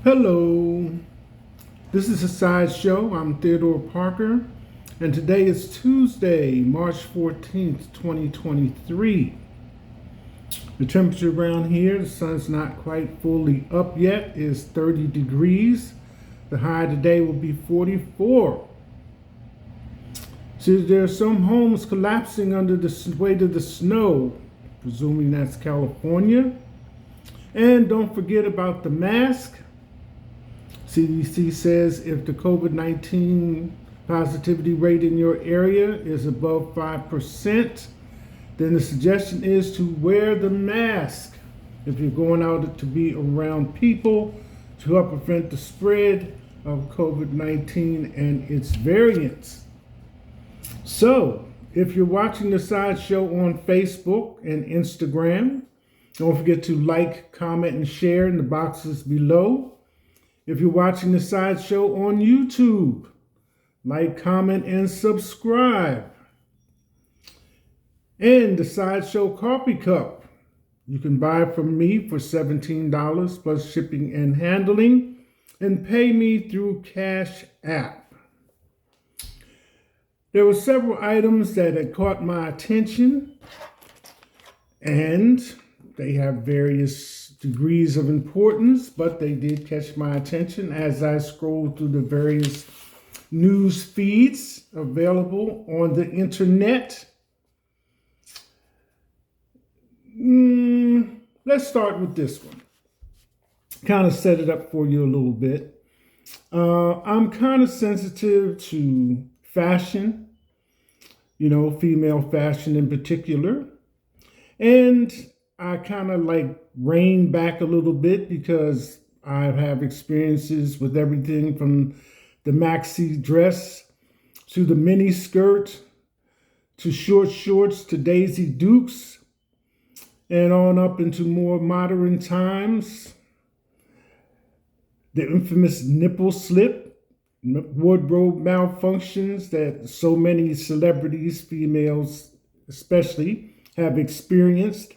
Hello, this is a side show. I'm Theodore Parker, and today is Tuesday, March 14th, 2023. The temperature around here, the sun's not quite fully up yet, is 30 degrees. The high today will be 44. See, there are some homes collapsing under the weight of the snow, presuming that's California. And don't forget about the mask. CDC says if the COVID-19 positivity rate in your area is above 5%, then the suggestion is to wear the mask if you're going out to be around people to help prevent the spread of COVID-19 and its variants. So, if you're watching the sideshow on Facebook and Instagram, don't forget to like, comment, and share in the boxes below. If you're watching the sideshow on YouTube, like, comment, and subscribe. And the sideshow coffee cup, you can buy from me for $17 plus shipping and handling, and pay me through Cash App. There were several items that had caught my attention, and they have various degrees of importance, but they did catch my attention as I scrolled through the various news feeds available on the internet. Let's start with this one. Kind of set it up for you a little bit. I'm kind of sensitive to fashion, female fashion in particular. And I kind of rein back a little bit because I have experiences with everything from the maxi dress to the mini skirt to short shorts to Daisy Dukes and on up into more modern times. The infamous nipple slip, wardrobe malfunctions that so many celebrities, females especially, have experienced.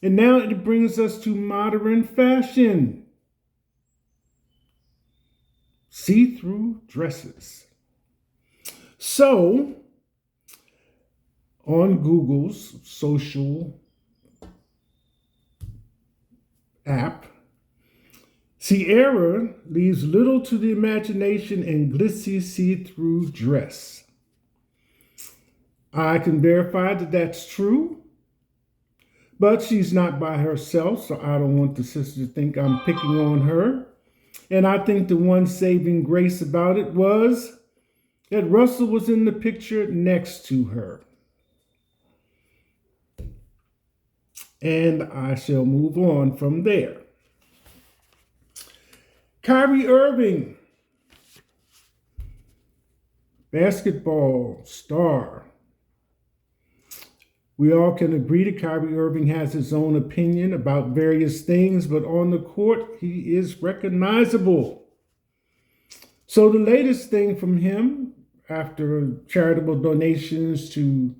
And now it brings us to modern fashion. See-through dresses. So, on Google's social app, Sierra leaves little to the imagination in glitzy see-through dress. I can verify that that's true. But she's not by herself, so I don't want the sister to think I'm picking on her. And I think the one saving grace about it was that Russell was in the picture next to her. And I shall move on from there. Kyrie Irving, basketball star. We all can agree that Kyrie Irving has his own opinion about various things, but on the court, he is recognizable. So the latest thing from him, after charitable donations to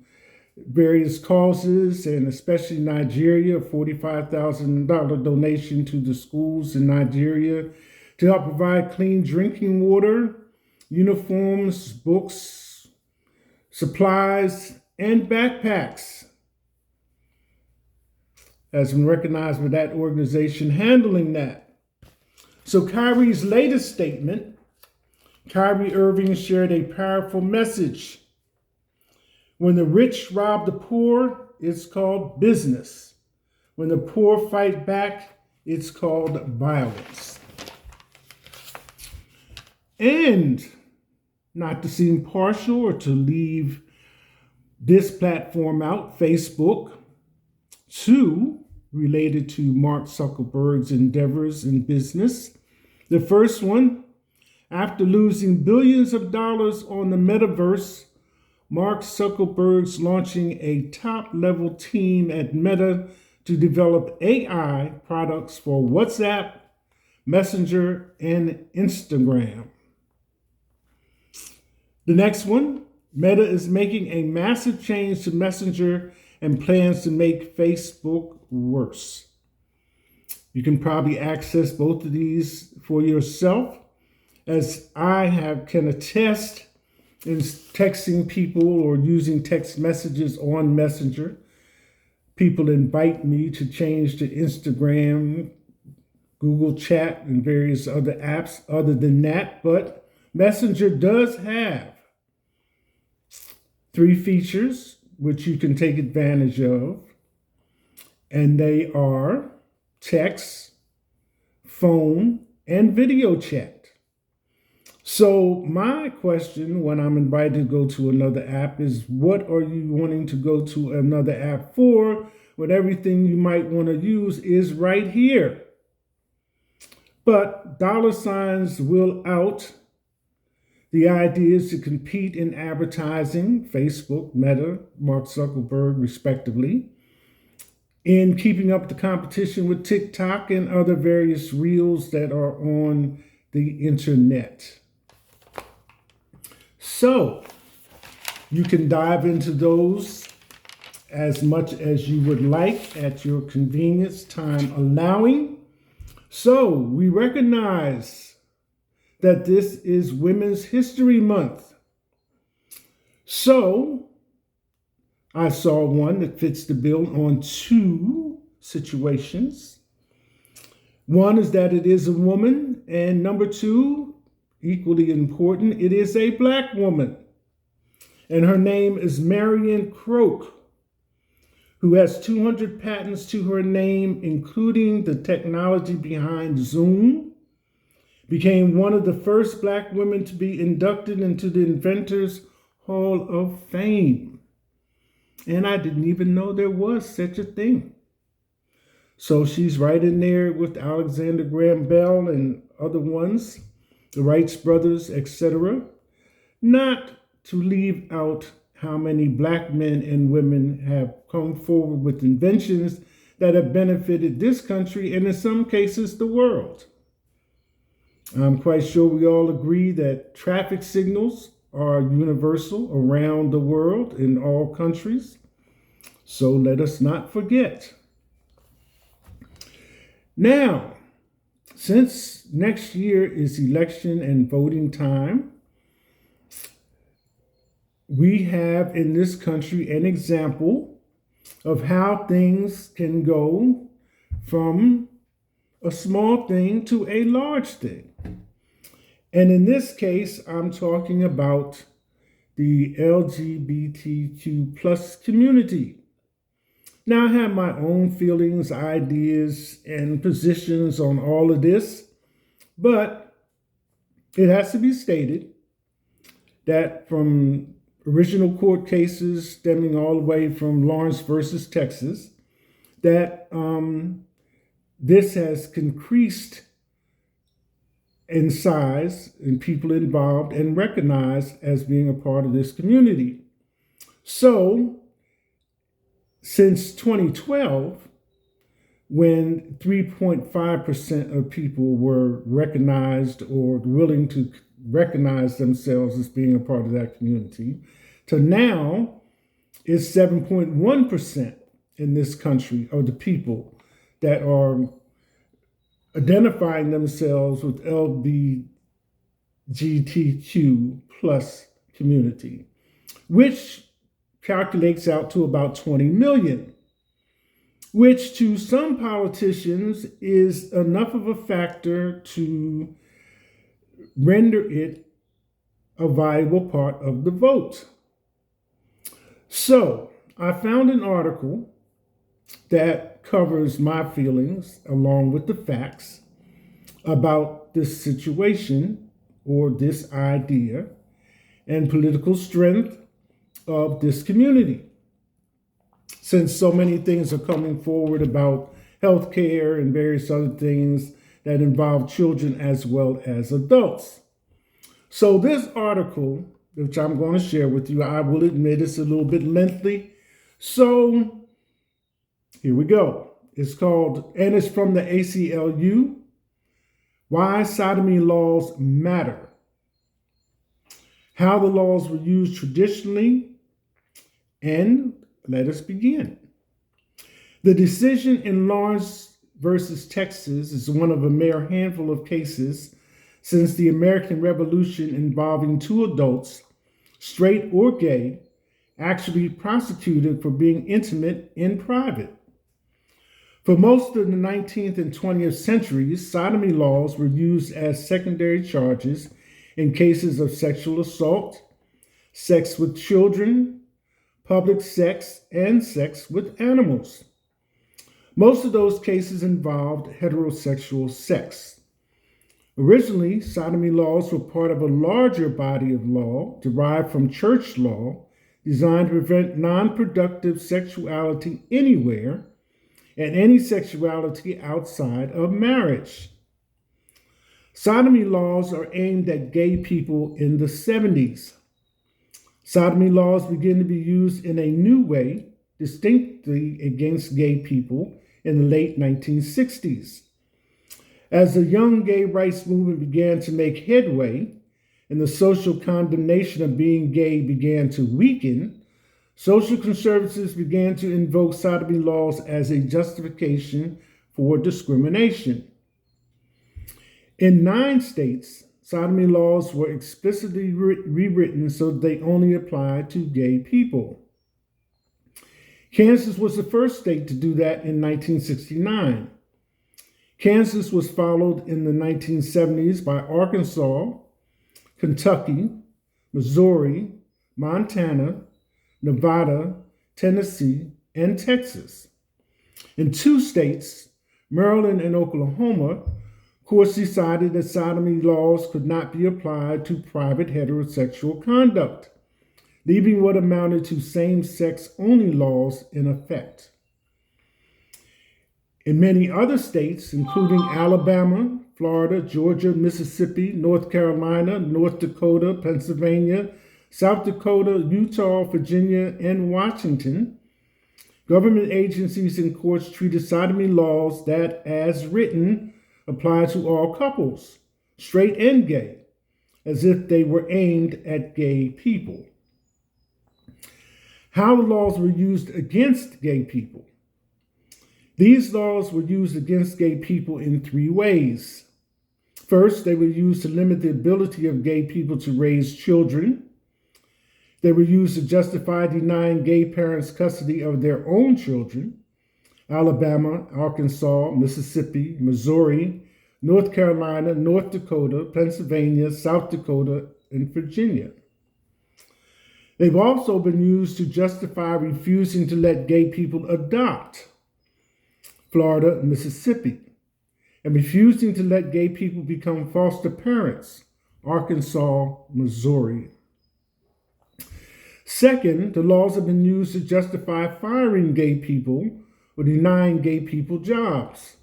various causes, and especially Nigeria, a $45,000 donation to the schools in Nigeria to help provide clean drinking water, uniforms, books, supplies, and backpacks, has been recognized by that organization handling that. So Kyrie's latest statement, Kyrie Irving shared a powerful message. When the rich rob the poor, it's called business. When the poor fight back, it's called violence. And not to seem partial or to leave this platform out, Facebook, two related to Mark Zuckerberg's endeavors in business. The first one, after losing billions of dollars on the metaverse, Mark Zuckerberg's launching a top-level team at Meta to develop AI products for WhatsApp, Messenger, and Instagram. The next one, Meta is making a massive change to Messenger and plans to make Facebook worse. You can probably access both of these for yourself, as can attest in texting people or using text messages on Messenger. People invite me to change to Instagram, Google Chat, and various other apps other than that. But Messenger does have 3 features which you can take advantage of. And they are text, phone, and video chat. So my question when I'm invited to go to another app is, what are you wanting to go to another app for when everything you might want to use is right here? But dollar signs will out. The idea is to compete in advertising, Facebook, Meta, Mark Zuckerberg, respectively, in keeping up the competition with TikTok and other various reels that are on the internet. So you can dive into those as much as you would like at your convenience, time allowing. So we recognize that this is Women's History Month. So I saw one that fits the bill on 2 situations. One is that it is a woman, and number 2, equally important, it is a Black woman. And her name is Marion Croak, who has 200 patents to her name, including the technology behind Zoom, became one of the first Black women to be inducted into the Inventors Hall of Fame. And I didn't even know there was such a thing. So she's right in there with Alexander Graham Bell and other ones, the Wright brothers, etc. Not to leave out how many Black men and women have come forward with inventions that have benefited this country and in some cases the world. I'm quite sure we all agree that traffic signals are universal around the world in all countries. So let us not forget. Now, since next year is election and voting time, we have in this country an example of how things can go from a small thing to a large thing. And in this case, I'm talking about the LGBTQ plus community. Now, I have my own feelings, ideas, and positions on all of this, but it has to be stated that from original court cases stemming all the way from Lawrence versus Texas, that this has increased in size and people involved and recognized as being a part of this community. So, since 2012, when 3.5% of people were recognized or willing to recognize themselves as being a part of that community, to now is 7.1% in this country of the people that are identifying themselves with LGBTQ plus community, which calculates out to about 20 million, which to some politicians is enough of a factor to render it a viable part of the vote. So I found an article that covers my feelings along with the facts about this situation or this idea and political strength of this community. Since so many things are coming forward about healthcare and various other things that involve children as well as adults. So this article, which I'm going to share with you, I will admit it's a little bit lengthy. So here we go. It's called, and it's from the ACLU, Why Sodomy Laws Matter. How the laws were used traditionally, and let us begin. The decision in Lawrence versus Texas is one of a mere handful of cases since the American Revolution involving two adults, straight or gay, actually prosecuted for being intimate in private. For most of the 19th and 20th centuries, sodomy laws were used as secondary charges in cases of sexual assault, sex with children, public sex, and sex with animals. Most of those cases involved heterosexual sex. Originally, sodomy laws were part of a larger body of law derived from church law designed to prevent non-productive sexuality anywhere and any sexuality outside of marriage. Sodomy laws are aimed at gay people in the 70s. Sodomy laws began to be used in a new way, distinctly against gay people, in the late 1960s. As the young gay rights movement began to make headway and the social condemnation of being gay began to weaken, social conservatives began to invoke sodomy laws as a justification for discrimination. In 9 states, sodomy laws were explicitly rewritten so they only applied to gay people. Kansas was the first state to do that in 1969. Kansas was followed in the 1970s by Arkansas, Kentucky, Missouri, Montana, Nevada, Tennessee, and Texas. In 2 states, Maryland and Oklahoma, courts decided that sodomy laws could not be applied to private heterosexual conduct, leaving what amounted to same-sex only laws in effect. In many other states, including Alabama, Florida, Georgia, Mississippi, North Carolina, North Dakota, Pennsylvania, South Dakota, Utah, Virginia, and Washington, government agencies and courts treated sodomy laws that, as written, apply to all couples, straight and gay, as if they were aimed at gay people. How the laws were used against gay people. These laws were used against gay people in 3 ways. First, they were used to limit the ability of gay people to raise children. They were used to justify denying gay parents custody of their own children. Alabama, Arkansas, Mississippi, Missouri, North Carolina, North Dakota, Pennsylvania, South Dakota, and Virginia. They've also been used to justify refusing to let gay people adopt. Florida, Mississippi, and refusing to let gay people become foster parents. Arkansas, Missouri. Second, the laws have been used to justify firing gay people or denying gay people jobs.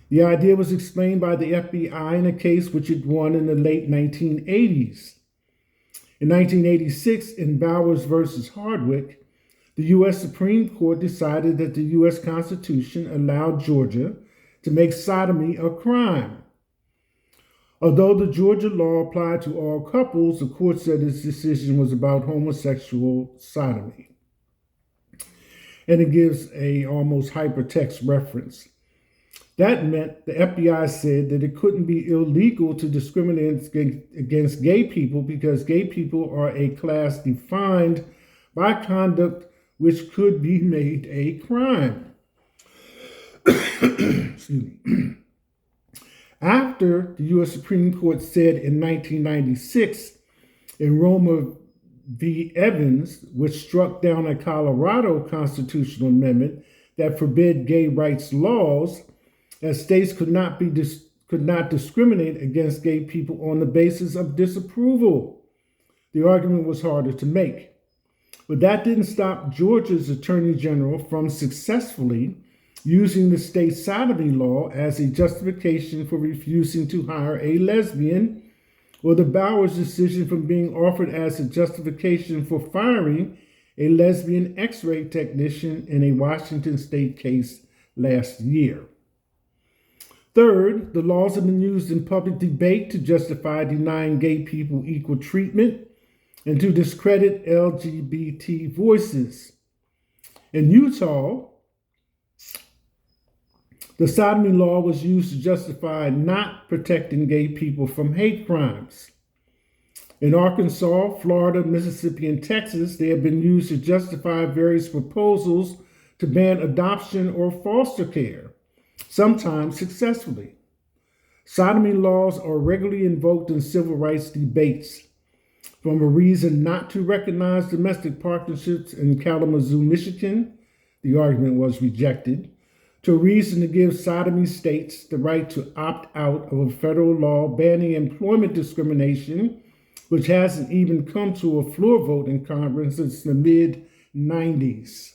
The idea was explained by the FBI in a case which it won in the late 1980s. In 1986, in Bowers versus Hardwick, the U.S. Supreme Court decided that the U.S. Constitution allowed Georgia to make sodomy a crime. Although the Georgia law applied to all couples, the court said its decision was about homosexual sodomy. And it gives a almost hypertext reference. That meant the FBI said that it couldn't be illegal to discriminate against gay people because gay people are a class defined by conduct which could be made a crime. Excuse me. After the U.S. Supreme Court said in 1996 in Roma v. Evans, which struck down a Colorado constitutional amendment that forbid gay rights laws, as states could not discriminate against gay people on the basis of disapproval. The argument was harder to make. But that didn't stop Georgia's Attorney General from successfully using the state sodomy law as a justification for refusing to hire a lesbian, or the Bowers decision from being offered as a justification for firing a lesbian X-ray technician in a Washington state case last year. Third, the laws have been used in public debate to justify denying gay people equal treatment and to discredit LGBT voices. In Utah, The sodomy law was used to justify not protecting gay people from hate crimes. In Arkansas, Florida, Mississippi, and Texas, they have been used to justify various proposals to ban adoption or foster care, sometimes successfully. Sodomy laws are regularly invoked in civil rights debates, from a reason not to recognize domestic partnerships in Kalamazoo, Michigan. The argument was rejected, to a reason to give sodomy states the right to opt out of a federal law banning employment discrimination, which hasn't even come to a floor vote in Congress since the mid-90s.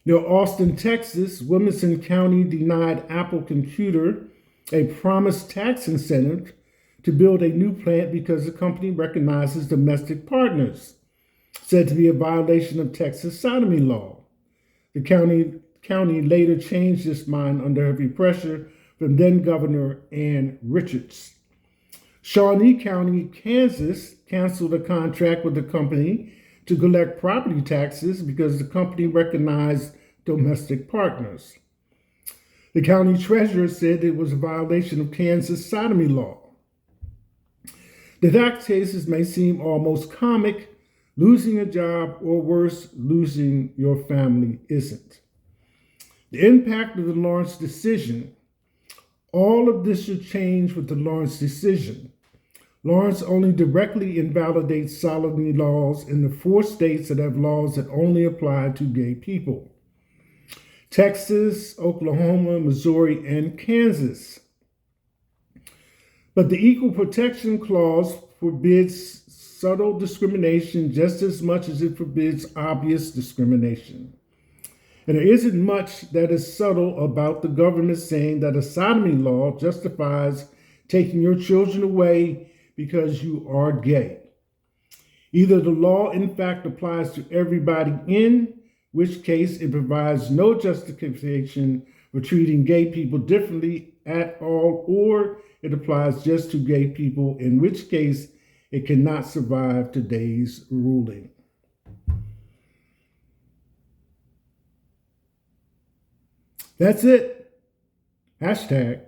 Near Austin, Texas, Williamson County denied Apple Computer a promised tax incentive to build a new plant because the company recognizes domestic partners, said to be a violation of Texas sodomy law. The county later changed its mind under heavy pressure from then-Governor Ann Richards. Shawnee County, Kansas, canceled a contract with the company to collect property taxes because the company recognized domestic partners. The county treasurer said it was a violation of Kansas sodomy law. The tax cases may seem almost comic. Losing a job, or worse, losing your family isn't. The impact of the Lawrence decision. All of this should change with the Lawrence decision. Lawrence only directly invalidates sodomy laws in the 4 states that have laws that only apply to gay people: Texas, Oklahoma, Missouri, and Kansas. But the Equal Protection Clause forbids subtle discrimination just as much as it forbids obvious discrimination. And there isn't much that is subtle about the government saying that a sodomy law justifies taking your children away because you are gay. Either the law in fact applies to everybody, in which case it provides no justification for treating gay people differently at all, or it applies just to gay people, in which case it cannot survive today's ruling. That's it. Hashtag